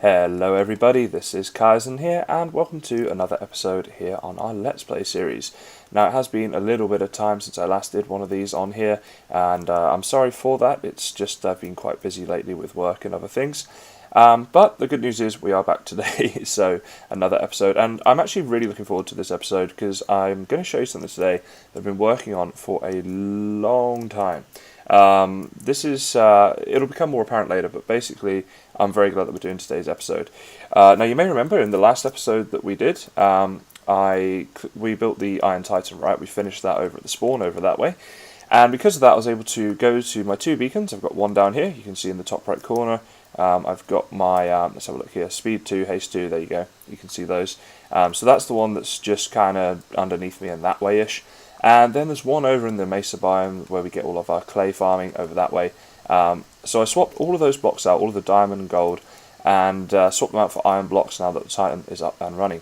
Hello everybody, this is Kysen here, and welcome to another episode here on our Let's Play series. Now it has been a little bit of time since I last did one of these on here, and I'm sorry for that. It's just I've been quite busy lately with work and other things. But the good news is we are back today, so another episode, and I'm actually really looking forward to this episode because I'm going to show you something today that I've been working on for a long time. This is, it'll become more apparent later, but basically I'm very glad that we're doing today's episode. Now you may remember in the last episode that we did, we built the Iron Titan, right? We finished that over at the spawn over that way. And because of that I was able to go to my two beacons. I've got one down here, you can see in the top right corner. I've got my, let's have a look here, speed 2, haste 2, there you go, you can see those. So that's the one that's just kind of underneath me and that way-ish. And then there's one over in the Mesa biome where we get all of our clay farming over that way. So I swapped all of those blocks out, all of the diamond and gold, and swapped them out for iron blocks now that the Titan is up and running.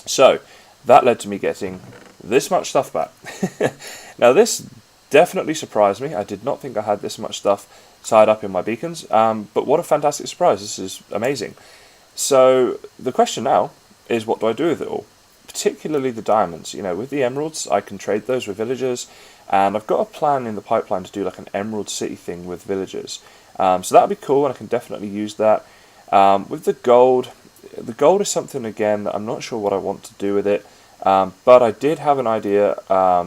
So that led to me getting this much stuff back. Now this definitely surprised me. I did not think I had this much stuff tied up in my beacons, but what a fantastic surprise. This is amazing. So the question now is, what do I do with it all? Particularly the diamonds. You know, with the emeralds I can trade those with villagers, and I've got a plan in the pipeline to do like an emerald city thing with villagers. So that'll be cool, and I can definitely use that. With the gold is something again that I'm not sure what I want to do with it, but I did have an idea.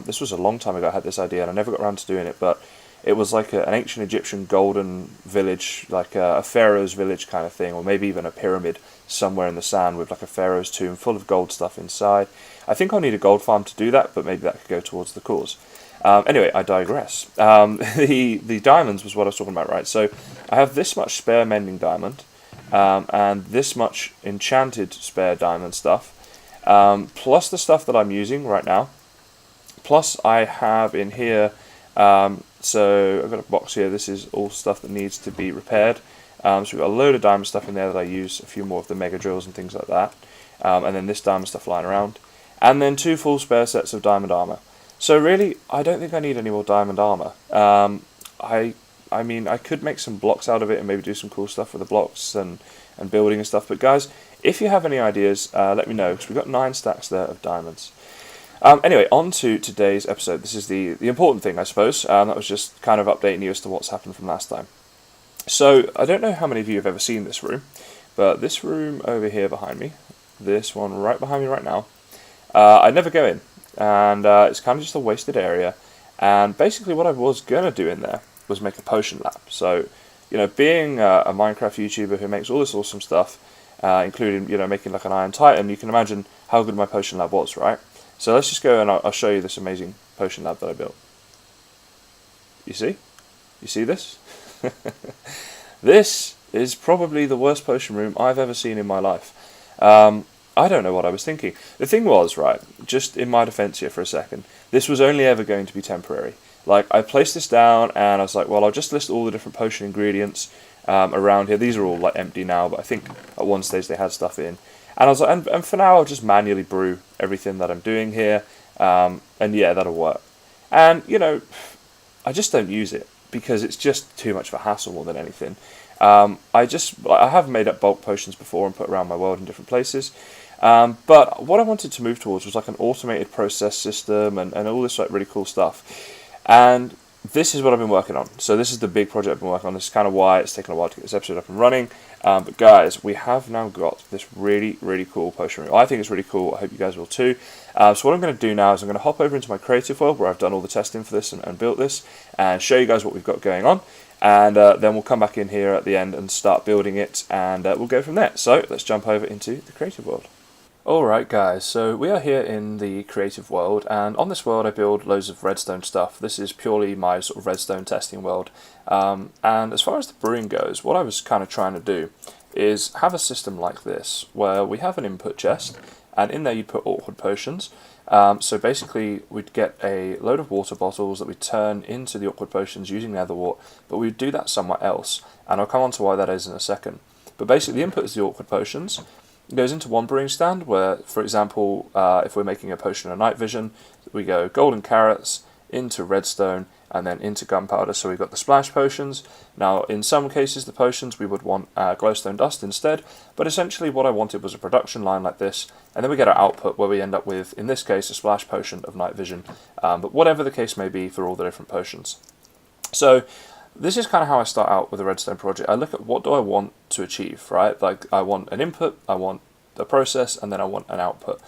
This was a long time ago I had this idea and I never got around to doing it, but it was like an ancient Egyptian golden village, like a pharaoh's village kind of thing, or maybe even a pyramid somewhere in the sand with like a pharaoh's tomb full of gold stuff inside. I think I'll need a gold farm to do that, but maybe that could go towards the cause. Anyway, I digress. The diamonds was what I was talking about, right? So I have this much spare mending diamond, and this much enchanted spare diamond stuff, plus the stuff that I'm using right now. Plus I have in here, so I've got a box here. This is all stuff that needs to be repaired. So we've got a load of diamond stuff in there that I use, a few more of the mega drills and things like that, and then this diamond stuff lying around, and then 2 full spare sets of diamond armor. So really, I don't think I need any more diamond armor. I mean, I could make some blocks out of it and maybe do some cool stuff with the blocks and building and stuff. But guys, if you have any ideas, let me know, because we've got 9 stacks there of diamonds. Anyway, on to today's episode. This is the important thing, I suppose. That was just kind of updating you as to what's happened from last time. So, I don't know how many of you have ever seen this room, but this room over here behind me, this one right behind me right now, I never go in, and it's kind of just a wasted area. And basically what I was going to do in there was make a potion lab. So, you know, being a Minecraft YouTuber who makes all this awesome stuff, including, you know, making like an Iron Titan, you can imagine how good my potion lab was, right? So let's just go and I'll show you this amazing potion lab that I built. You see? You see this? This is probably the worst potion room I've ever seen in my life. I don't know what I was thinking. The thing was, right, just in my defense here for a second, this was only ever going to be temporary. Like, I placed this down and I was like, well, I'll just list all the different potion ingredients around here. These are all like empty now, but I think at one stage they had stuff in. And I was like, and for now I'll just manually brew everything that I'm doing here, and yeah, that'll work. And, you know, I just don't use it, because it's just too much of a hassle more than anything. I have made up bulk potions before and put around my world in different places, but what I wanted to move towards was like an automated process system and all this like really cool stuff. And this is what I've been working on. So this is the big project I've been working on. This is kind of why it's taken a while to get this episode up and running. But guys, we have now got this really, really cool potion room. I think it's really cool. I hope you guys will too. So what I'm going to do now is I'm going to hop over into my creative world where I've done all the testing for this and built this, and show you guys what we've got going on. And then we'll come back in here at the end and start building it, and we'll go from there. So let's jump over into the creative world. Alright guys, so we are here in the creative world, and on this world I build loads of redstone stuff. This is purely my sort of redstone testing world. And as far as the brewing goes, what I was kind of trying to do is have a system like this, where we have an input chest, and in there you put awkward potions. So basically we'd get a load of water bottles that we turn into the awkward potions using netherwort, but we'd do that somewhere else, and I'll come on to why that is in a second. But basically the input is the awkward potions. It goes into one brewing stand where, for example, if we're making a potion of night vision, we go golden carrots into redstone, and then into gunpowder. So we've got the splash potions. Now, in some cases, the potions we would want glowstone dust instead, but essentially what I wanted was a production line like this, and then we get our output where we end up with, in this case, a splash potion of night vision, but whatever the case may be for all the different potions. So this is kind of how I start out with a redstone project. I look at what do I want to achieve, right? Like I want an input, I want a process, and then I want an output.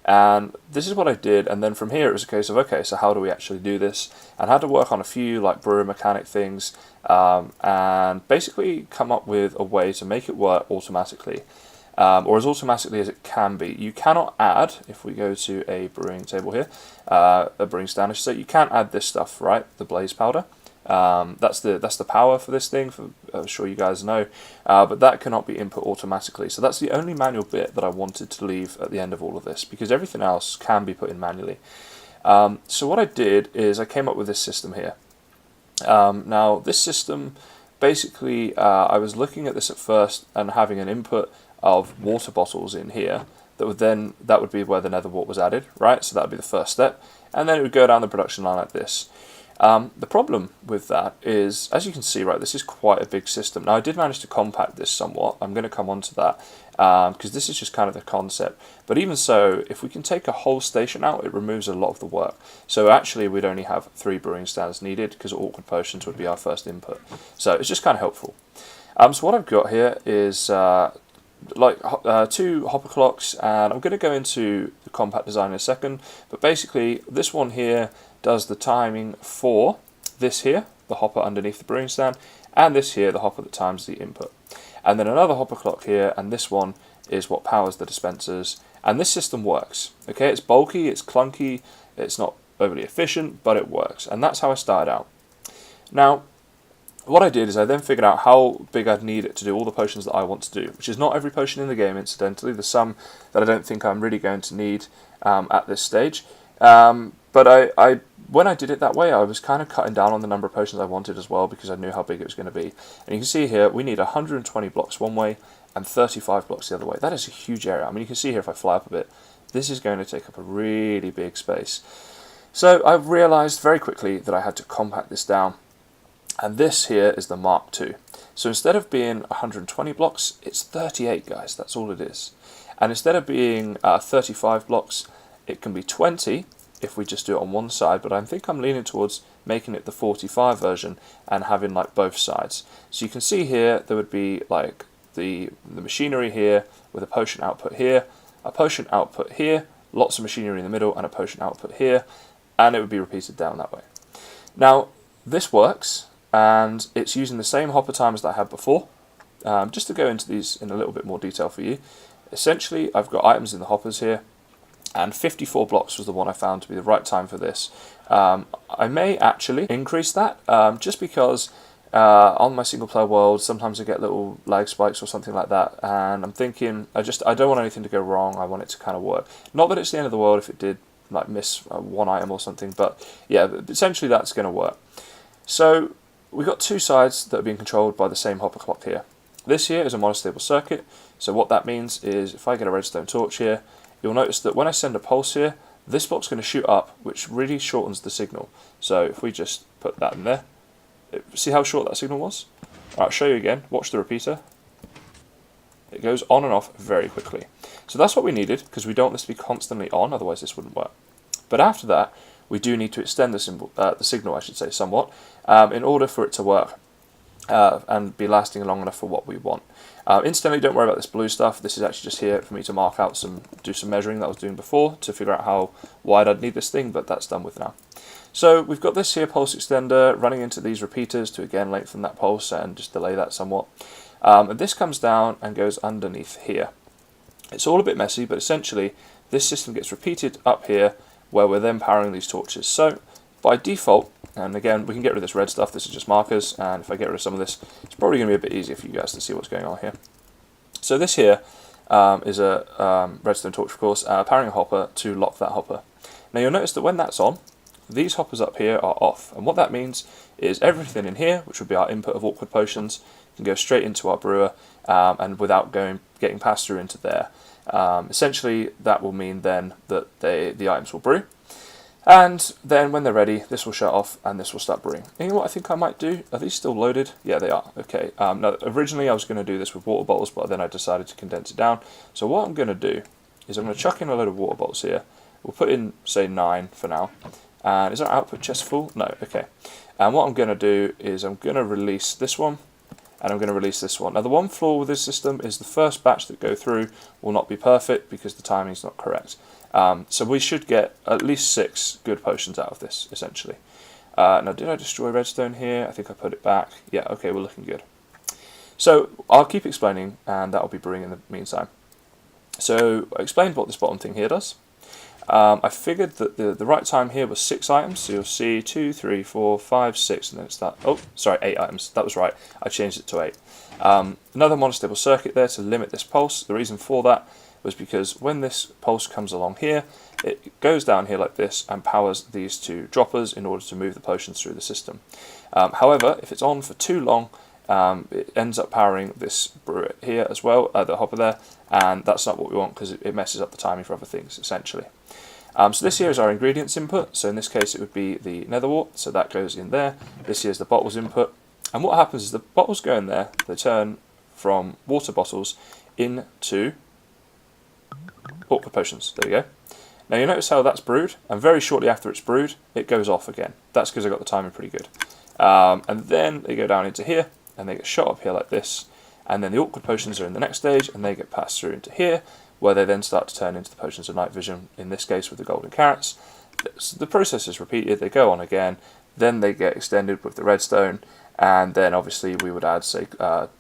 And this is what I did, and then from here it was a case of, okay, so how do we actually do this? And I had to work on a few like brewer mechanic things, and basically come up with a way to make it work automatically, or as automatically as it can be. You cannot add, if we go to a brewing table here, a brewing stand, I should say, you can't add this stuff, right? The blaze powder. That's the power for this thing, I'm sure you guys know, but that cannot be input automatically. So that's the only manual bit that I wanted to leave at the end of all of this, because everything else can be put in manually. So what I did is I came up with this system here. Now this system, basically, I was looking at this at first and having an input of water bottles in here that would be where the nether wart was added, right? So that would be the first step, and then it would go down the production line like this. The problem with that is, as you can see, right, this is quite a big system. Now, I did manage to compact this somewhat. I'm going to come on to that, because this is just kind of the concept. But even so, if we can take a whole station out, it removes a lot of the work. So actually, we'd only have 3 brewing stands needed, because awkward potions would be our first input. So it's just kind of helpful. So what I've got here is 2 hopper clocks, and I'm going to go into the compact design in a second. But basically, this one here does the timing for this here, the hopper underneath the brewing stand, and this here, the hopper that times the input. And then another hopper clock here, and this one is what powers the dispensers. And this system works. Okay, it's bulky, it's clunky, it's not overly efficient, but it works. And that's how I started out. Now, what I did is I then figured out how big I'd need it to do all the potions that I want to do, which is not every potion in the game, incidentally. There's some that I don't think I'm really going to need at this stage. But when I did it that way, I was kind of cutting down on the number of potions I wanted as well, because I knew how big it was going to be. And you can see here, we need 120 blocks one way and 35 blocks the other way. That is a huge area. I mean, you can see here if I fly up a bit, this is going to take up a really big space. So I realized very quickly that I had to compact this down. And this here is the Mark II. So instead of being 120 blocks, it's 38, guys. That's all it is. And instead of being 35 blocks, it can be 20 if we just do it on one side, but I think I'm leaning towards making it the 45 version and having like both sides. So you can see here there would be like the machinery here with a potion output here, a potion output here, lots of machinery in the middle, and a potion output here, and it would be repeated down that way. Now this works, and it's using the same hopper timers that I had before. Just to go into these in a little bit more detail for you, essentially I've got items in the hoppers here, and 54 blocks was the one I found to be the right time for this. I may actually increase that, just because on my single player world sometimes I get little lag spikes or something like that, and I'm thinking I don't want anything to go wrong. I want it to kind of work. Not that it's the end of the world if it did like miss one item or something, but yeah, essentially that's going to work. So we've got 2 sides that are being controlled by the same hopper clock here. This here is a monostable circuit, so what that means is if I get a redstone torch here, you'll notice that when I send a pulse here, this block's going to shoot up, which really shortens the signal. So if we just put that in there, see how short that signal was? Alright, I'll show you again. Watch the repeater. It goes on and off very quickly. So that's what we needed, because we don't want this to be constantly on, otherwise this wouldn't work. But after that, we do need to extend the signal, I should say, somewhat, in order for it to work and be lasting long enough for what we want. Incidentally, don't worry about this blue stuff. This is actually just here for me to mark out do some measuring that I was doing before to figure out how wide I'd need this thing, but that's done with now. So we've got this here pulse extender running into these repeaters to again lengthen that pulse and just delay that somewhat. And this comes down and goes underneath here. It's all a bit messy, but essentially this system gets repeated up here where we're then powering these torches. So by default, and again we can get rid of this red stuff, this is just markers, and if I get rid of some of this, it's probably going to be a bit easier for you guys to see what's going on here. So this here is a redstone torch, of course, powering a hopper to lock that hopper. Now you'll notice that when that's on, these hoppers up here are off, and what that means is everything in here, which would be our input of awkward potions, can go straight into our brewer and without getting passed through into there. Essentially that will mean then that the items will brew. And then when they're ready, this will shut off and this will start brewing. And you know what I think I might do? Are these still loaded? Yeah, they are. Okay. No, originally I was going to do this with water bottles, but then I decided to condense it down. So what I'm going to do is I'm going to chuck in a load of water bottles here. We'll put in, say, 9 for now. And is our output chest full? No. Okay. And what I'm going to do is I'm going to release this one, and I'm going to release this one. Now, the one flaw with this system is the first batch that go through will not be perfect because the timing is not correct. So we should get at least 6 good potions out of this, essentially. Now, did I destroy redstone here? I think I put it back. Yeah, okay, we're looking good. So I'll keep explaining, and that'll be brewing in the meantime. So I explained what this bottom thing here does. I figured that the right time here was 6 items, so you'll see 2, 3, 4, 5, 6, and then it's that. Oh, sorry, 8 items. That was right. I changed it to 8. Another monostable circuit there to limit this pulse. The reason for that was because when this pulse comes along here, it goes down here like this and powers these 2 droppers in order to move the potions through the system. However, if it's on for too long, it ends up powering this brewer here as well, the hopper there, and that's not what we want because it messes up the timing for other things, essentially. So this here is our ingredients input, so in this case it would be the nether wart, so that goes in there. This here is the bottles input, and what happens is the bottles go in there, they turn from water bottles into awkward potions. There you go. Now you notice how that's brewed, and very shortly after it's brewed, it goes off again. That's because I got the timing pretty good. And then they go down into here, and they get shot up here like this, and then the awkward potions are in the next stage, and they get passed through into here, where they then start to turn into the potions of night vision, in this case with the golden carrots. So the process is repeated, they go on again, then they get extended with the redstone, and then obviously we would add, say,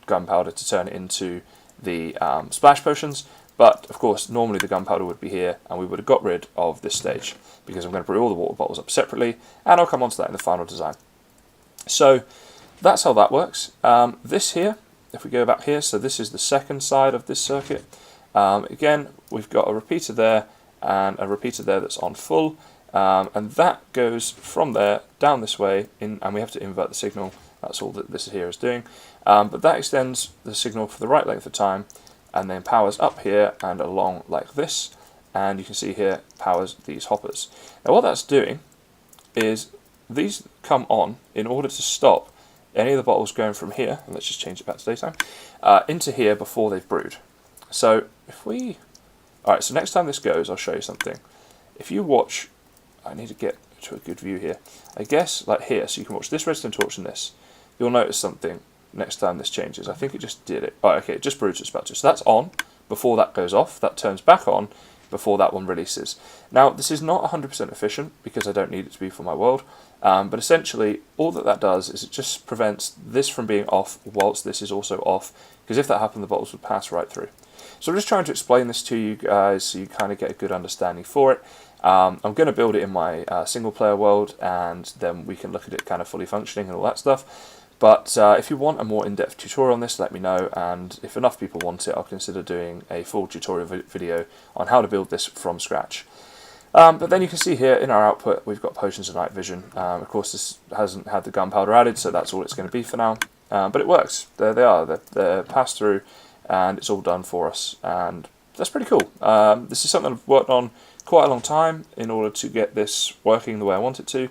gunpowder to turn it into the splash potions, but of course normally the gunpowder would be here, and we would have got rid of this stage, because I'm going to brew all the water bottles up separately, and I'll come on to that in the final design. So that's how that works. This here, if we go back here, so this is the second side of this circuit. Again, we've got a repeater there and a repeater there that's on full, and that goes from there down this way, and we have to invert the signal. That's all that this here is doing. But that extends the signal for the right length of time, and then powers up here and along like this, and you can see here powers these hoppers. Now what that's doing is these come on in order to stop any of the bottles going from here, and let's just change it back to daytime, into here before they've brewed. So if we... Alright, so next time this goes, I'll show you something. If you watch... I need to get to a good view here. I guess, like here, so you can watch this redstone torch and this. You'll notice something next time this changes. I think it just did it. Oh, okay, it just brewed it's about to. So that's on before that goes off. That turns back on before that one releases. Now, this is not 100% efficient because I don't need it to be for my world. But essentially, all that does is it just prevents this from being off whilst this is also off. Because if that happened, the bottles would pass right through. So I'm just trying to explain this to you guys so you kind of get a good understanding for it. I'm going to build it in my single player world, and then we can look at it kind of fully functioning and all that stuff. But if you want a more in-depth tutorial on this, let me know, and if enough people want it, I'll consider doing a full tutorial video on how to build this from scratch. But then you can see here in our output we've got potions of night vision. Of course this hasn't had the gunpowder added, so that's all it's going to be for now. But it works. There they are. They're passed through, and it's all done for us, and that's pretty cool. This is something I've worked on quite a long time in order to get this working the way I want it to,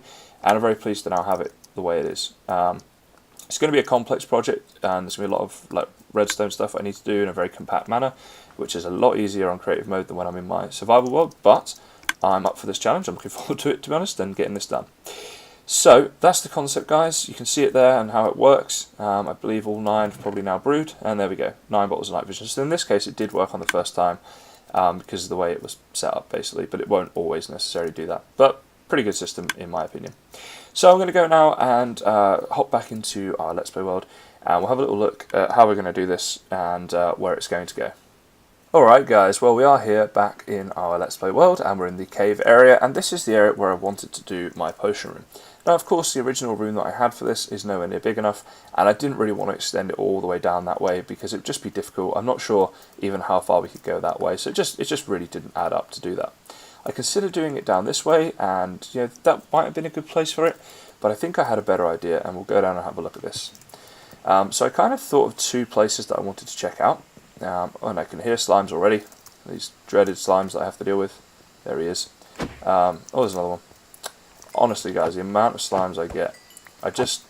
and I'm very pleased to now have it the way it is. It's going to be a complex project, and there's going to be a lot of redstone stuff I need to do in a very compact manner, which is a lot easier on creative mode than when I'm in my survival world, but I'm up for this challenge. I'm looking forward to it, to be honest, and getting this done. So that's the concept, guys. You can see it there and how it works. I believe all 9 have probably now brewed, and there we go, 9 bottles of night vision. So in this case it did work on the first time because of the way it was set up basically, but it won't always necessarily do that. But pretty good system in my opinion. So I'm going to go now and hop back into our Let's Play world, and we'll have a little look at how we're going to do this and where it's going to go. Alright guys, well we are here back in our Let's Play world, and we're in the cave area, and this is the area where I wanted to do my potion room. Now of course the original room that I had for this is nowhere near big enough, and I didn't really want to extend it all the way down that way because it would just be difficult. I'm not sure even how far we could go that way, so it just really didn't add up to do that. I considered doing it down this way, and you know, that might have been a good place for it, but I think I had a better idea, and we'll go down and have a look at this. So I kind of thought of 2 places that I wanted to check out, and I can hear slimes already, these dreaded slimes that I have to deal with. There he is. Oh, there's another one. honestly guys, the amount of slimes I get, I just,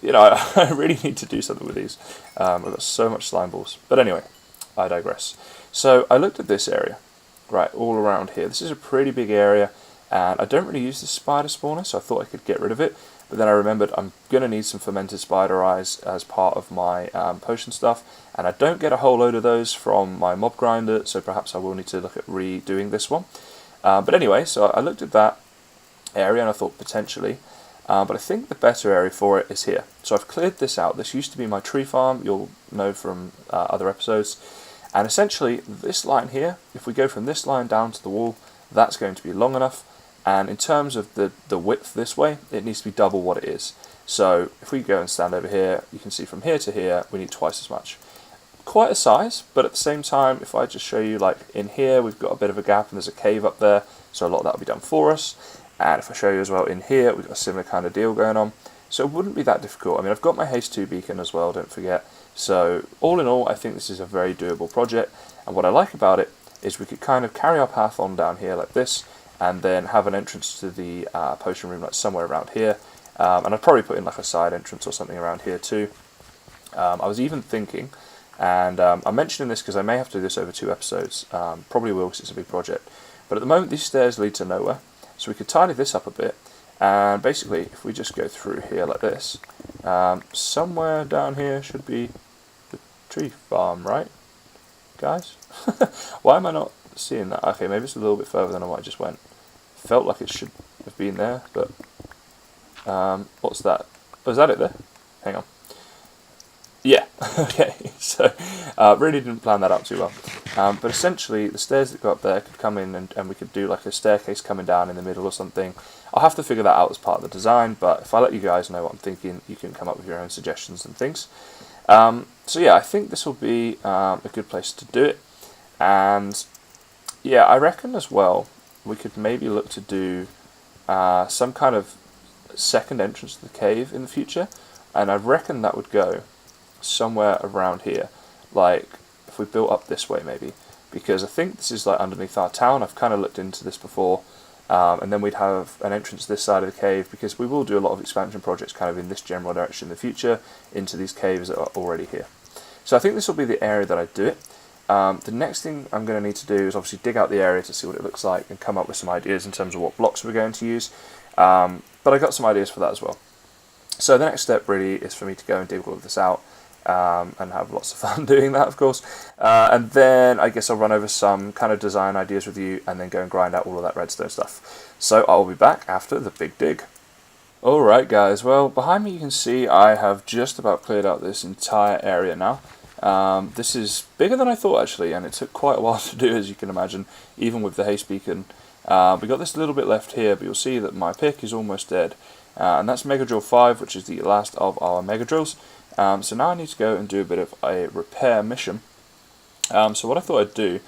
I really need to do something with these. I've got so much slime balls. But anyway, I digress. So I looked at this area, right, all around here. This is a pretty big area, and I don't really use the spider spawner, so I thought I could get rid of it. But then I remembered I'm going to need some fermented spider eyes as part of my potion stuff, and I don't get a whole load of those from my mob grinder, so perhaps I will need to look at redoing this one. But anyway, so I looked at that area and I thought potentially, but I think the better area for it is here. So I've cleared this out. This used to be my tree farm, you'll know from other episodes, and essentially this line here, if we go from this line down to the wall, that's going to be long enough, and in terms of the width this way, it needs to be double what it is. So if we go and stand over here, you can see from here to here we need twice as much. Quite a size, but at the same time, if I just show you, like in here we've got a bit of a gap and there's a cave up there, so a lot of that will be done for us. And if I show you as well in here, we've got a similar kind of deal going on, so it wouldn't be that difficult. I mean, I've got my haste 2 beacon as well, don't forget. So all in all, I think this is a very doable project, and what I like about it is we could kind of carry our path on down here like this, and then have an entrance to the potion room like somewhere around here, and I'd probably put in like a side entrance or something around here too. I was even thinking, and I'm mentioning this because I may have to do this over 2 episodes, probably will because it's a big project, but at the moment these stairs lead to nowhere, so we could tidy this up a bit, and basically if we just go through here like this, somewhere down here should be the tree farm, right guys? Why am I not seeing that? Okay, maybe it's a little bit further than what I just went. Felt like it should have been there, but what's that? Oh, is that it there? Hang on. Yeah, okay, so really didn't plan that out too well. But essentially, the stairs that go up there could come in and we could do like a staircase coming down in the middle or something. I'll have to figure that out as part of the design, but if I let you guys know what I'm thinking, you can come up with your own suggestions and things. So yeah, I think this will be a good place to do it. And yeah, I reckon as well, we could maybe look to do some kind of second entrance to the cave in the future. And I reckon that would go somewhere around here, like if we built up this way maybe, because I think this is like underneath our town. I've kind of looked into this before, and then we'd have an entrance this side of the cave, because we will do a lot of expansion projects kind of in this general direction in the future into these caves that are already here. So I think this will be the area that I do it. The next thing I'm going to need to do is obviously dig out the area to see what it looks like and come up with some ideas in terms of what blocks we're going to use, but I got some ideas for that as well. So the next step really is for me to go and dig all of this out, and have lots of fun doing that, of course. And then I guess I'll run over some kind of design ideas with you and then go and grind out all of that redstone stuff. So I'll be back after the big dig. Alright guys, well behind me you can see I have just about cleared out this entire area now. This is bigger than I thought actually, and it took quite a while to do, as you can imagine, even with the haste beacon. We got this little bit left here, but you'll see that my pick is almost dead. And that's Mega Drill 5, which is the last of our Mega Drills. So now I need to go and do a bit of a repair mission. So what I thought I'd do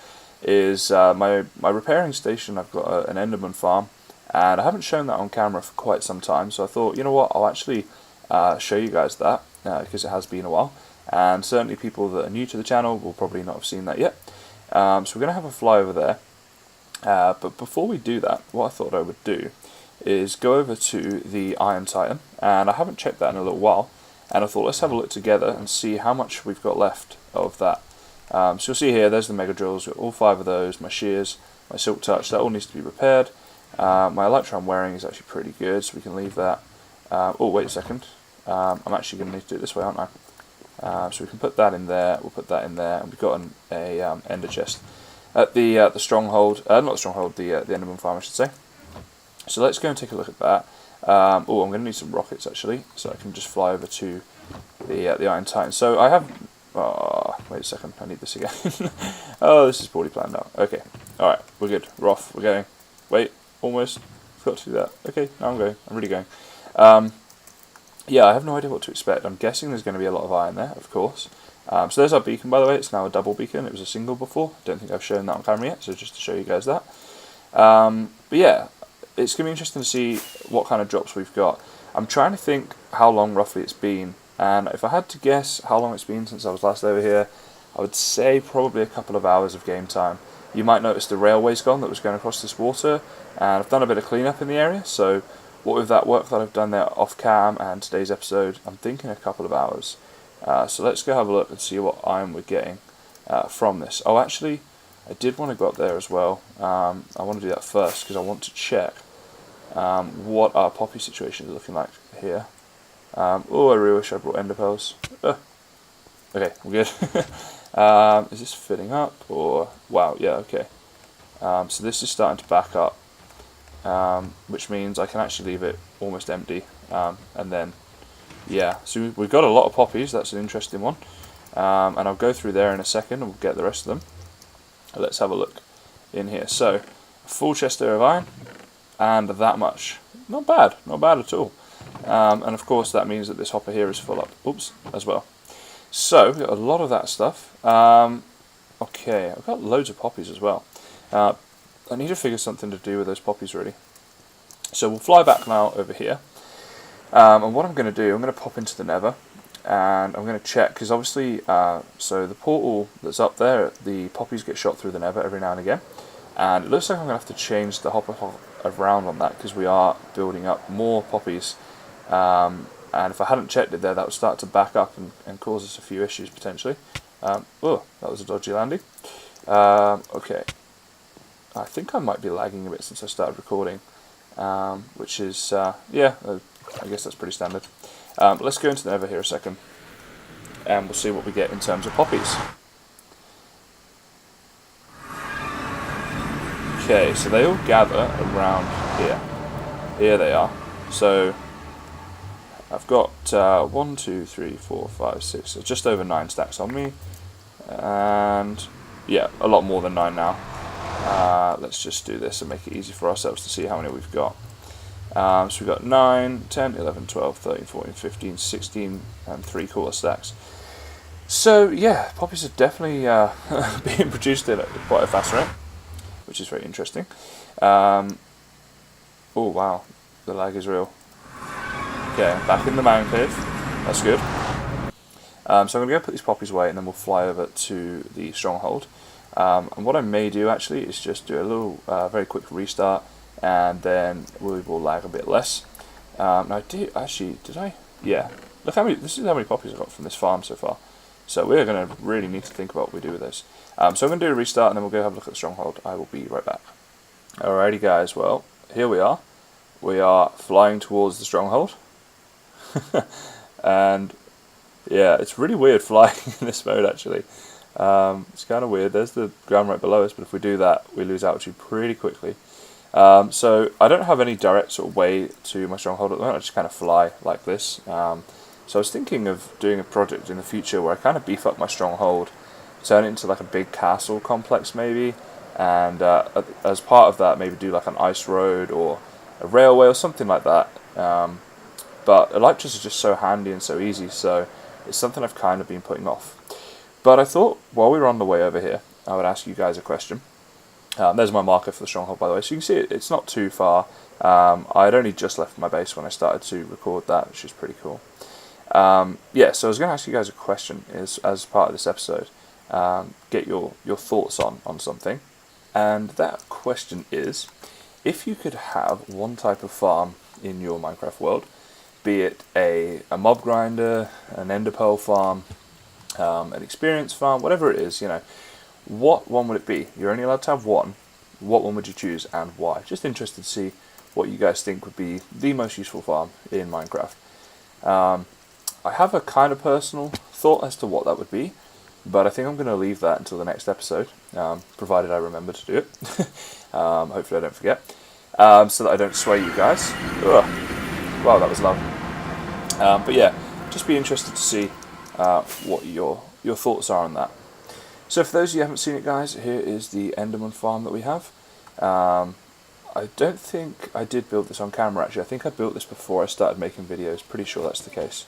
is my repairing station. I've got an Enderman farm, and I haven't shown that on camera for quite some time. So I thought, you know what, I'll actually show you guys that, because it has been a while, and certainly people that are new to the channel will probably not have seen that yet. So we're going to have a fly over there. But before we do that, what I thought I would do is go over to the Iron Titan, and I haven't checked that in a little while, and I thought let's have a look together and see how much we've got left of that. So you'll see here, there's the Mega Drills, all 5 of those, my shears, my Silk Touch, that all needs to be repaired. My Elytra I'm wearing is actually pretty good, so we can leave that. Oh, wait a second, I'm actually going to need to do it this way, aren't I? So we can put that in there, we'll put that in there, and we've got an Ender chest at the stronghold, not the stronghold, the Enderman farm I should say. So let's go and take a look at that. Oh, I'm going to need some rockets actually, so I can just fly over to the Iron Titan. So I have... wait a second, I need this again. Oh, this is poorly planned out. Okay, alright, we're good. We're off, we're going. Wait, almost. Forgot to do that. Okay, now I'm going. I'm really going. Yeah, I have no idea what to expect. I'm guessing there's going to be a lot of iron there, of course. So there's our beacon, by the way. It's now a double beacon. It was a single before. Don't think I've shown that on camera yet, so just to show you guys that. But yeah, it's going to be interesting to see what kind of drops we've got. I'm trying to think how long roughly it's been, and if I had to guess how long it's been since I was last over here, I would say probably a couple of hours of game time. You might notice the railway's gone that was going across this water, and I've done a bit of cleanup in the area, so what with that work that I've done there off cam and today's episode, I'm thinking a couple of hours. So let's go have a look and see what iron we're getting from this. Oh, actually, I did want to go up there as well. I want to do that first because I want to check what our poppy situation is looking like here. Oh, I really wish I brought ender pearls. Okay, we're good. Is this filling up or... Wow, yeah, okay. So this is starting to back up, which means I can actually leave it almost empty. And then, yeah, so we've got a lot of poppies. That's an interesting one. And I'll go through there in a second and we'll get the rest of them. Let's have a look in here. So, a full chest there of iron, and that much. Not bad at all. And of course that means that this hopper here is full up, oops, as well. So, we've got a lot of that stuff. Okay, I've got loads of poppies as well. I need to figure something to do with those poppies really. So we'll fly back now over here. And what I'm going to do, I'm going to pop into the nether. And I'm going to check, because obviously, so the portal that's up there, the poppies get shot through the nether every now and again. And it looks like I'm going to have to change the hopper around on that, because we are building up more poppies. And if I hadn't checked it there, that would start to back up and cause us a few issues potentially. Oh, that was a dodgy landing. Okay. I think I might be lagging a bit since I started recording, which is, yeah, I guess that's pretty standard. Let's go into the nether here a second, and we'll see what we get in terms of poppies. Okay, so they all gather around here. Here they are. So I've got 1, 2, 3, 4, 5, 6, so just over 9 stacks on me, and yeah, a lot more than 9 now. Let's just do this and make it easy for ourselves to see how many we've got. So we've got 9, 10, 11, 12, 13, 14, 15, 16, and 3/4 stacks. So yeah, poppies are definitely being produced at quite a fast rate, which is very interesting. Oh wow, the lag is real. Okay, back in the man cave. That's good. So I'm going to go put these poppies away, and then we'll fly over to the stronghold. And what I may do actually is just do a little very quick restart, and then we will lag a bit less. Now did I? Yeah. Look how many. This is how many poppies I got from this farm so far. So we're going to really need to think about what we do with this. So I'm going to do a restart, and then we'll go have a look at the stronghold. I will be right back. Alrighty guys, well, here we are. We are flying towards the stronghold. And yeah, it's really weird flying in this mode actually. It's kind of weird. There's the ground right below us, but if we do that, we lose altitude pretty quickly. So I don't have any direct sort of way to my stronghold at the moment. I just kind of fly like this. So I was thinking of doing a project in the future where I kind of beef up my stronghold, turn it into like a big castle complex maybe, and as part of that maybe do like an ice road or a railway or something like that. But elytras are just so handy and so easy, so it's something I've kind of been putting off. But I thought while we were on the way over here, I would ask you guys a question. There's my marker for the stronghold, by the way, so you can see it's not too far. I had only just left my base when I started to record that, which is pretty cool. Yeah, so I was going to ask you guys a question as part of this episode. Get your thoughts on something. And that question is, if you could have one type of farm in your Minecraft world, be it a mob grinder, an ender pearl farm, an experience farm, whatever it is, you know, what one would it be? You're only allowed to have one. What one would you choose and why? Just interested to see what you guys think would be the most useful farm in Minecraft. I have a kind of personal thought as to what that would be, but I think I'm going to leave that until the next episode, provided I remember to do it. Hopefully I don't forget, so that I don't sway you guys. Ugh. Wow, that was loud. But yeah, just be interested to see what your thoughts are on that. So for those of you who haven't seen it, guys, here is the Enderman farm that we have. I don't think I did build this on camera actually. I think I built this before I started making videos. Pretty sure that's the case.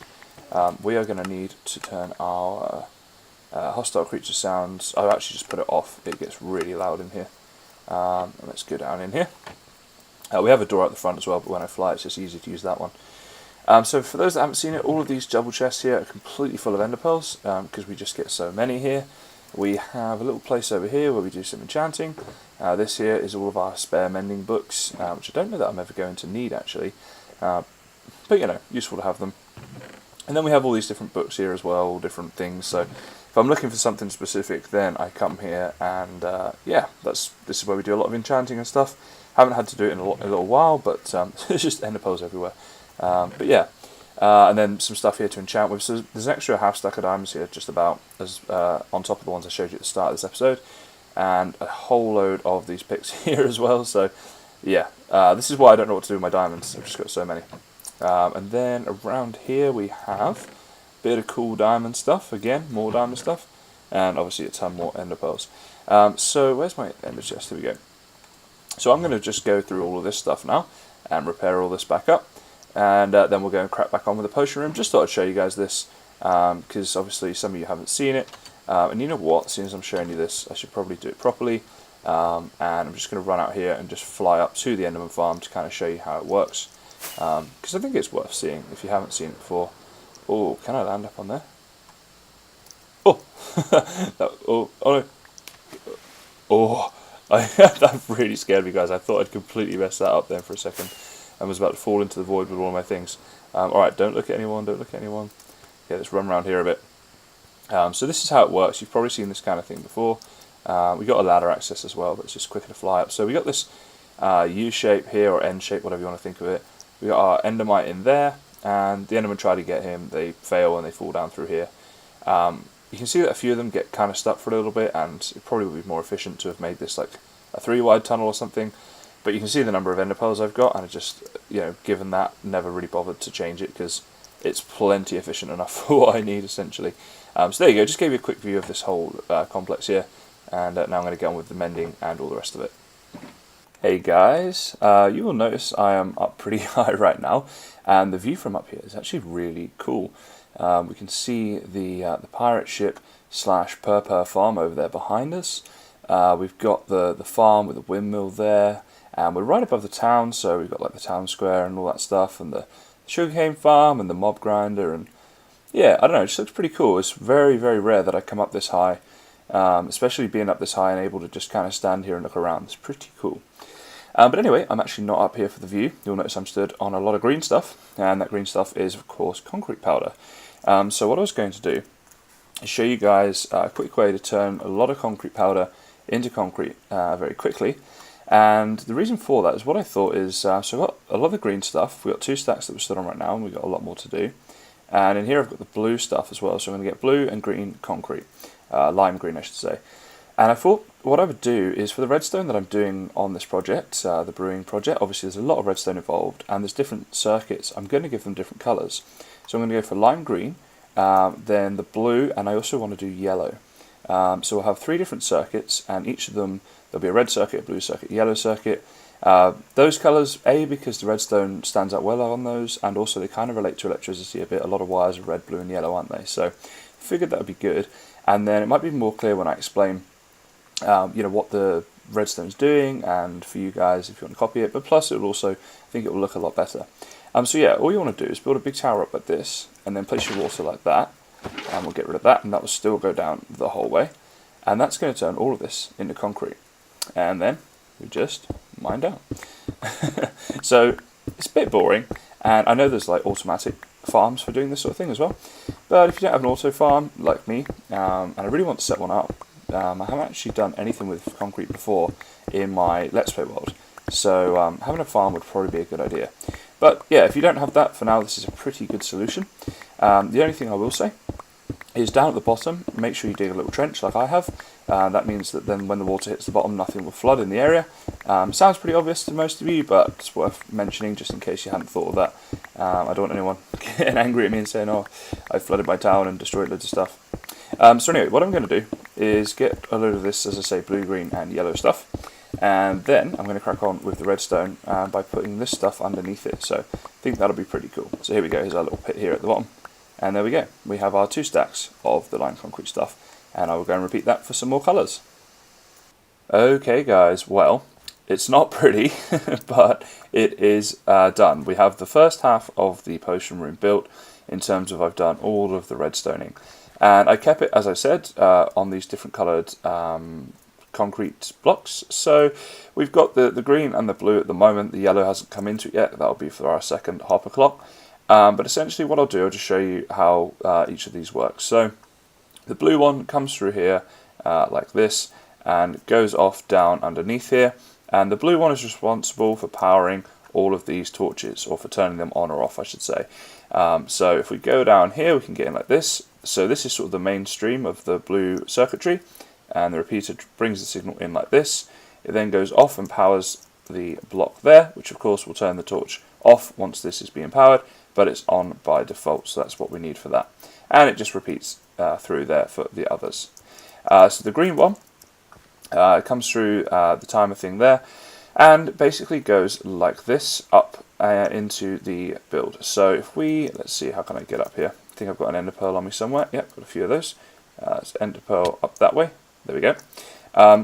We are going to need to turn our hostile creature sounds. I've actually just put it off. It gets really loud in here. Let's go down in here. We have a door out the front as well, but when I fly it's just easy to use that one. So for those that haven't seen it, all of these double chests here are completely full of ender pearls, because we just get so many here. We have a little place over here where we do some enchanting. This here is all of our spare mending books, which I don't know that I'm ever going to need actually. but you know, useful to have them. And then we have all these different books here as well, all different things. So if I'm looking for something specific, then I come here, and yeah, this is where we do a lot of enchanting and stuff. Haven't had to do it in a little while, but it's just ender pearls everywhere. But yeah, and then some stuff here to enchant with. So there's an extra half stack of diamonds here, just about as on top of the ones I showed you at the start of this episode, and a whole load of these picks here as well. So yeah, this is why I don't know what to do with my diamonds. I've just got so many. And then around here we have a bit of cool diamond stuff, again, more diamond stuff, and obviously a ton more ender pearls. So where's my ender chest? Here we go. So I'm going to just go through all of this stuff now and repair all this back up, and then we'll go and crack back on with the potion room. Just thought I'd show you guys this, because obviously some of you haven't seen it, and you know what, as soon as I'm showing you this, I should probably do it properly, and I'm just going to run out here and just fly up to the Enderman farm to kind of show you how it works. Because I think it's worth seeing if you haven't seen it before. Oh, can I land up on there? Oh, oh no. Oh, that really scared me, guys. I thought I'd completely messed that up there for a second. I was about to fall into the void with all of my things. Alright, don't look at anyone, don't look at anyone. Yeah, let's run around here a bit. So this is how it works. You've probably seen this kind of thing before. We got a ladder access as well, but it's just quicker to fly up. So we got this U shape here, or N shape, whatever you want to think of it. We got our Endermite in there, and the Endermen try to get him. They fail and they fall down through here. You can see that a few of them get kind of stuck for a little bit, and it probably would be more efficient to have made this like a 3-wide tunnel or something. But you can see the number of ender pearls I've got, and I just, you know, given that, never really bothered to change it because it's plenty efficient enough for what I need essentially. So there you go. Just gave you a quick view of this whole complex here, and now I'm going to get on with the mending and all the rest of it. Hey guys, you will notice I am up pretty high right now, and the view from up here is actually really cool. We can see the pirate ship / Purpur farm over there behind us. We've got the farm with the windmill there, and we're right above the town, so we've got like the town square and all that stuff, and the sugarcane farm and the mob grinder, and yeah, I don't know, it just looks pretty cool. It's very, very rare that I come up this high, especially being up this high and able to just kind of stand here and look around. It's pretty cool. But anyway, I'm actually not up here for the view. You'll notice I'm stood on a lot of green stuff, and that green stuff is, of course, concrete powder. So what I was going to do is show you guys a quick way to turn a lot of concrete powder into concrete very quickly. And the reason for that is what I thought is, so I've got a lot of the green stuff. We've got 2 stacks that we're stood on right now, and we've got a lot more to do. And in here I've got the blue stuff as well, so I'm going to get blue and green concrete, lime green I should say. And I thought what I would do is, for the redstone that I'm doing on this project, the brewing project, obviously there's a lot of redstone involved, and there's different circuits. I'm going to give them different colours. So I'm going to go for lime green, then the blue, and I also want to do yellow. So we'll have 3 different circuits, and each of them, there'll be a red circuit, a blue circuit, yellow circuit. Those colours, A, because the redstone stands out well on those, and also they kind of relate to electricity a bit. A lot of wires are red, blue and yellow, aren't they? So I figured that would be good. And then it might be more clear when I explain you know, what the redstone's doing, and for you guys if you want to copy it, but plus it will also, I think it will look a lot better. So yeah, all you want to do is build a big tower up like this, and then place your water like that, and we'll get rid of that, and that will still go down the whole way, and that's going to turn all of this into concrete, and then we just mine down. So it's a bit boring, and I know there's like automatic farms for doing this sort of thing as well, but if you don't have an auto farm like me, and I really want to set one up, I haven't actually done anything with concrete before in my Let's Play world, so having a farm would probably be a good idea. But yeah, if you don't have that, for now this is a pretty good solution. The only thing I will say is down at the bottom, make sure you dig a little trench like I have. That means that then when the water hits the bottom, nothing will flood in the area. Sounds pretty obvious to most of you, but it's worth mentioning just in case you hadn't thought of that. I don't want anyone getting angry at me and saying, oh, I flooded my town and destroyed loads of stuff. So anyway, what I'm going to do is get a load of this, as I say, blue, green and yellow stuff, and then I'm going to crack on with the redstone by putting this stuff underneath it. So I think that'll be pretty cool. So here we go, here's our little pit here at the bottom, and there we go. We have our 2 stacks of the lime concrete stuff, and I will go and repeat that for some more colours. Okay guys, well, it's not pretty, but it is done. We have the first half of the potion room built, in terms of I've done all of the redstoning. And I kept it, as I said, on these different coloured concrete blocks. So we've got the green and the blue at the moment. The yellow hasn't come into it yet. That'll be for our second hopper clock. But essentially what I'll do, I'll just show you how each of these works. So the blue one comes through here like this and goes off down underneath here. And the blue one is responsible for powering all of these torches, or for turning them on or off, I should say. So if we go down here, we can get in like this. So this is sort of the mainstream of the blue circuitry, and the repeater brings the signal in like this. It then goes off and powers the block there, which of course will turn the torch off once this is being powered, but it's on by default, so that's what we need for that. And it just repeats through there for the others. So the green one comes through the timer thing there, and basically goes like this up into the build. So if we, let's see, how can I get up here? I think I've got an ender pearl on me somewhere. Yep, got a few of those. Let's ender pearl up that way. There we go.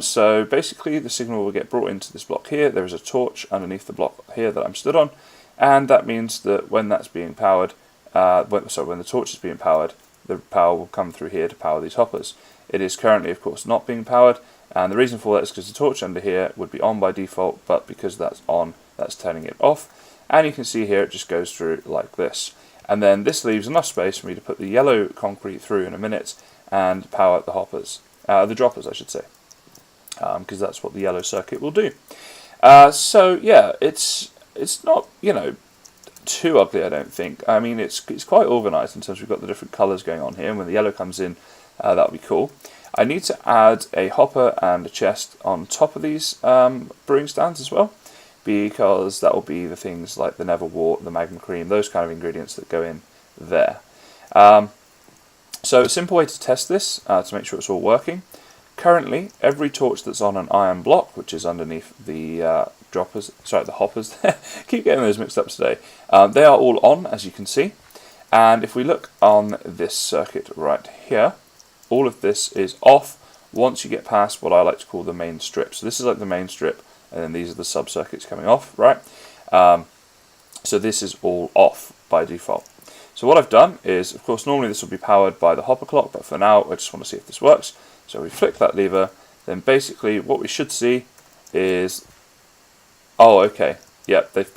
So basically the signal will get brought into this block here. There is a torch underneath the block here that I'm stood on, and that means that when that's being powered, when the torch is being powered, the power will come through here to power these hoppers. It is currently, of course, not being powered, and the reason for that is because the torch under here would be on by default, but because that's on, that's turning it off. And you can see here it just goes through like this. And then this leaves enough space for me to put the yellow concrete through in a minute and power the hoppers, the droppers I should say, because that's what the yellow circuit will do. So yeah, it's not, you know, too ugly, I don't think. I mean, it's quite organised in terms of we've got the different colours going on here, and when the yellow comes in, that'll be cool. I need to add a hopper and a chest on top of these brewing stands as well, because that will be the things like the nether wart, the magma cream, those kind of ingredients that go in there. So a simple way to test this, to make sure it's all working. Currently, every torch that's on an iron block, which is underneath the droppers, sorry, the hoppers, keep getting those mixed up today, they are all on, as you can see. And if we look on this circuit right here, all of this is off once you get past what I like to call the main strip. So this is like the main strip, and then these are the sub-circuits coming off, right? So this is all off by default. So what I've done is, of course, normally this will be powered by the hopper clock, but for now I just want to see if this works. So we flick that lever, then basically what we should see is, oh, okay, yeah, they've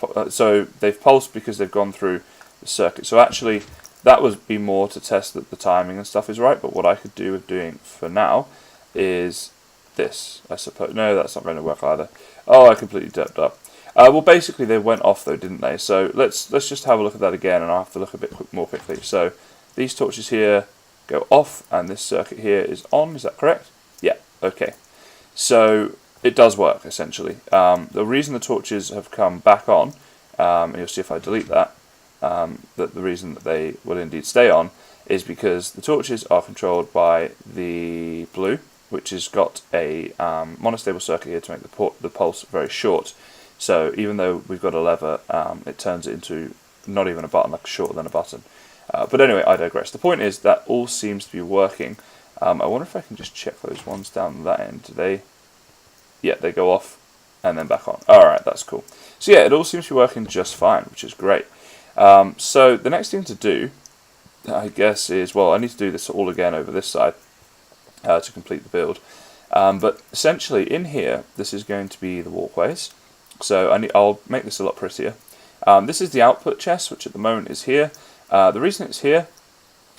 pulsed because they've gone through the circuit. So actually, that would be more to test that the timing and stuff is right, but what I could do with doing for now is this, I suppose. No, that's not going to work either. Oh, I completely derped up. Well, basically they went off though, didn't they? So let's just have a look at that again, and I'll have to look a bit more quickly. So these torches here go off, and this circuit here is on, is that correct? Yeah, okay. So it does work, essentially. The reason the torches have come back on, and you'll see if I delete that, that the reason that they will indeed stay on is because the torches are controlled by the blue, which has got a monostable circuit here to make the pulse very short. So even though we've got a lever, it turns it into not even a button, like shorter than a button. But anyway, I digress. The point is that all seems to be working. I wonder if I can just check those ones down that end. Do they? Yeah, they go off and then back on. Alright, that's cool. So yeah, it all seems to be working just fine, which is great. So the next thing to do, I guess, is, well, I need to do this all again over this side to complete the build. But essentially in here, this is going to be the walkways. So I'll make this a lot prettier. This is the output chest, which at the moment is here. The reason it's here,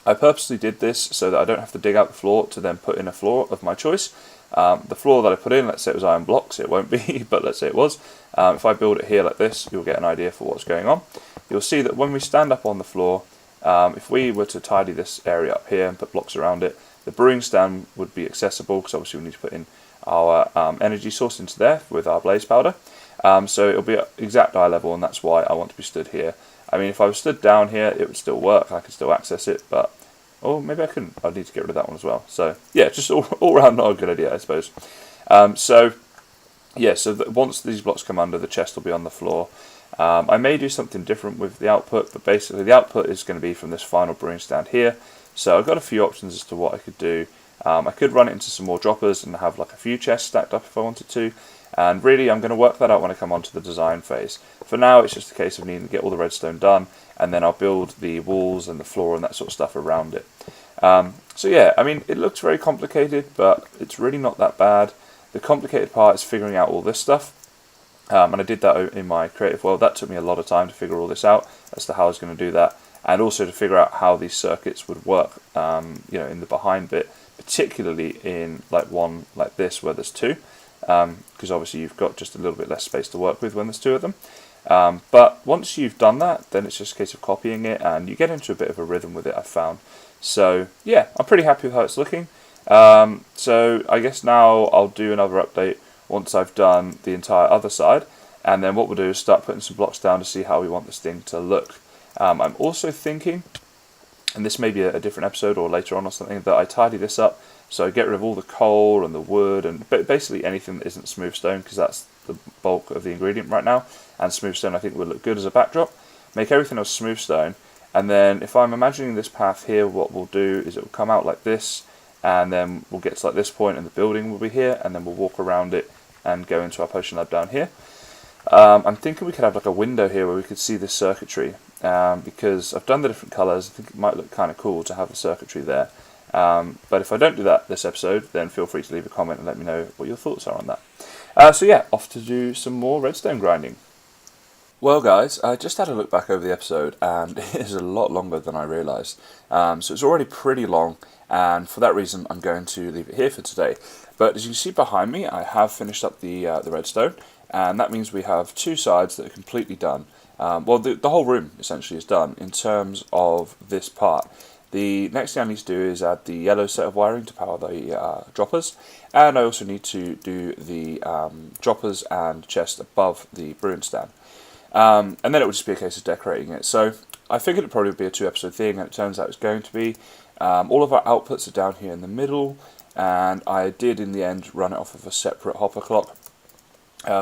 I purposely did this so that I don't have to dig out the floor to then put in a floor of my choice. The floor that I put in, let's say it was iron blocks, it won't be, but let's say it was. If I build it here like this, you'll get an idea for what's going on. You'll see that when we stand up on the floor, if we were to tidy this area up here and put blocks around it, the brewing stand would be accessible, because obviously we need to put in our energy source into there with our blaze powder. So it'll be at exact eye level, and that's why I want to be stood here. I mean, if I was stood down here, it would still work, I could still access it, but, oh, maybe I couldn't. I'd need to get rid of that one as well. So, yeah, just all around not a good idea, I suppose. So once these blocks come under, the chest will be on the floor. I may do something different with the output, but basically the output is going to be from this final brewing stand here. So I've got a few options as to what I could do. I could run it into some more droppers and have like a few chests stacked up if I wanted to. And really, I'm going to work that out when I come on to the design phase. For now, it's just a case of needing to get all the redstone done, and then I'll build the walls and the floor and that sort of stuff around it. So yeah, I mean, it looks very complicated, but it's really not that bad. The complicated part is figuring out all this stuff. And I did that in my creative world. That took me a lot of time to figure all this out as to how I was going to do that, and also to figure out how these circuits would work, in the behind bit, particularly in like one like this where there's two, because obviously you've got just a little bit less space to work with when there's two of them. But once you've done that, then it's just a case of copying it, and you get into a bit of a rhythm with it, I've found. So yeah, I'm pretty happy with how it's looking. So I guess now I'll do another update once I've done the entire other side, and then what we'll do is start putting some blocks down to see how we want this thing to look. I'm also thinking, and this may be a different episode or later on or something, that I tidy this up, so I get rid of all the coal and the wood and basically anything that isn't smooth stone, because that's the bulk of the ingredient right now, and smooth stone I think would look good as a backdrop. Make everything else smooth stone, and then if I'm imagining this path here, what we'll do is it will come out like this, and then we'll get to like this point and the building will be here, and then we'll walk around it and go into our potion lab down here. I'm thinking we could have like a window here where we could see the circuitry, because I've done the different colours. I think it might look kind of cool to have the circuitry there. But if I don't do that this episode, then feel free to leave a comment and let me know what your thoughts are on that. So yeah, off to do some more redstone grinding. Well guys, I just had a look back over the episode, and it is a lot longer than I realised. So it's already pretty long, and for that reason I'm going to leave it here for today. But as you can see behind me, I have finished up the redstone, and that means we have two sides that are completely done. Well, the whole room essentially is done in terms of this part. The next thing I need to do is add the yellow set of wiring to power the droppers, and I also need to do the droppers and chest above the brewing stand. And then it would just be a case of decorating it. So I figured it'd probably be a 2-episode thing, and it turns out it's going to be. All of our outputs are down here in the middle, and I did in the end run it off of a separate hopper clock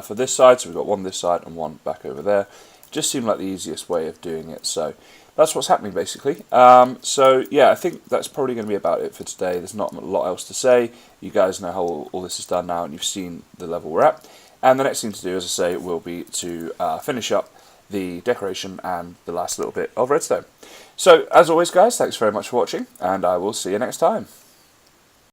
for this side, so we've got one this side and one back over there. Just seemed like the easiest way of doing it, so that's what's happening basically. So yeah, I think that's probably going to be about it for today. There's not a lot else to say. You guys know how all this is done now, and you've seen the level we're at. And the next thing to do, as I say, will be to finish up the decoration and the last little bit of redstone. So as always guys, thanks very much for watching, and I will see you next time.